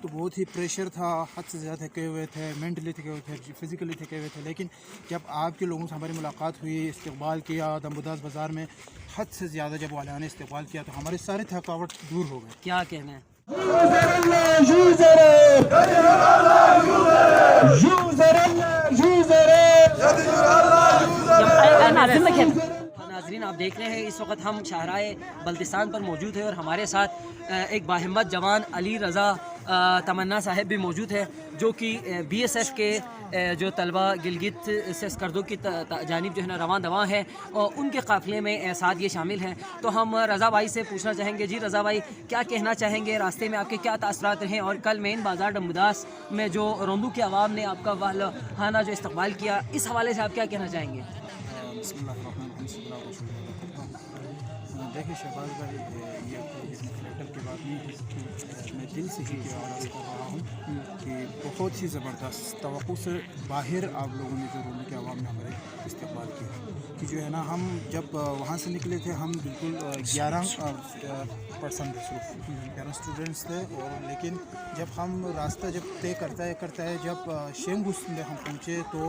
तो बहुत ही प्रेशर था, हद से ज़्यादा थके हुए थे, मेंटली थके हुए थे, फिज़िकली थके हुए थे। लेकिन जब आपके लोगों से हमारी मुलाकात हुई, इस्तकबाल किया दमबुदास बाज़ार में, हद से ज़्यादा जब वालियान ने इस्तकबाल किया तो हमारी सारी थकावट दूर हो गई। क्या कहना है? नाजरीन, आप देख रहे हैं इस वक्त हम शाहराए बल्तिस्तान पर मौजूद है और हमारे साथ एक बाहिम्मत जवान अली रज़ा तमन्ना साहब भी मौजूद है, जो कि BSF के जो तलबा गिलगित से स्कर्दों की जानिब जो है ना रवां दवां है और उनके काफ़िले में साथ ये शामिल हैं। तो हम रज़ा भाई से पूछना चाहेंगे, जी रज़ा भाई क्या कहना चाहेंगे, रास्ते में आपके क्या तासरात रहे और कल मेन बाज़ार दमबुदास में जो रोंदू की आवाम ने आपका वालहाना जो इस्तकबाल किया, इस हवाले से आप क्या कहना चाहेंगे? देखिए शहबाज भाई, ये कलेक्टर की बात नहीं है, मैं दिल से ही अर्ज़ कर रहा हूँ कि बहुत ही ज़बरदस्त तवक्कुओं से बाहर आप लोगों ने जो रोंदू की आवाम ने हमारे इस्तकबाल किया कि जो है ना, हम जब वहाँ से निकले थे हम बिल्कुल 11% थे, सिर्फ 11 स्टूडेंट्स थे। और लेकिन जब हम रास्ता जब तय करता है जब शेंगुस में हम पहुँचे तो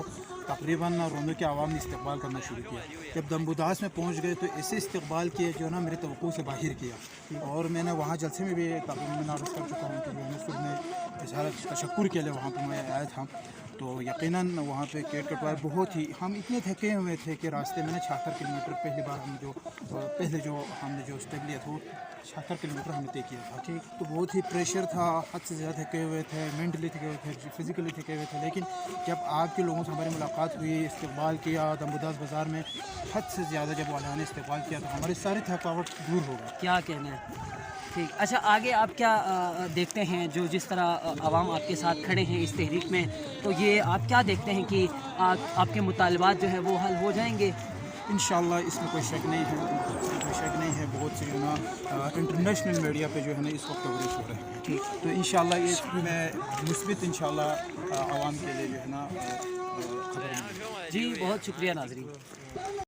तकरीबन रोंदू की आवाम ने इस्तकबाल करना शुरू किया। जब दमबुदास में पहुँच गए तो ऐसे इस्तकबाल किए जो ना मेरे तवक्कुओं से बाहर किया। और मैंने वहाँ जलसे में भी तकरीबन अर्ज़ कर चुका हूँ कि मैंने खुद में इज़हार तशक्कुर के लिए वहाँ पर मैं आया था। तो यकीनन वहाँ पे केट कटवार बहुत ही हम इतने थके हुए थे कि रास्ते में 76 किलोमीटर पहली बार हमने जो स्टेप लिया था वो 76 किलोमीटर हमने तय किया था। ठीक, तो बहुत ही प्रेशर था, हद से ज़्यादा थके हुए थे, मेंटली थके हुए थे, फिज़िकली थके हुए थे। लेकिन जब आपके लोगों से हमारी मुलाकात हुई, इस्तकबाल किया दमबुदास बाज़ार में, हद से ज़्यादा जब वालियान ने इस्तकबाल किया तो हमारी सारी थकावट दूर हो गई। क्या कहना है? ठीक, अच्छा आगे आप क्या देखते हैं, जो जिस तरह आवाम आपके साथ खड़े हैं इस तहरीक में, तो ये आप क्या देखते हैं कि आपके मुतालबात जो है वो हल हो जाएंगे? इंशाअल्लाह इसमें कोई शक नहीं है, बहुत से जो ना इंटरनेशनल मीडिया पे जो है ना इस वक्त कवरेज हो रहे हैं। ठीक, तो इंशाअल्लाह ये इसमें मुस्बित इंशाअल्लाह आवाम के लिए जो है ना खबर। जी बहुत शुक्रिया नाज़रीन।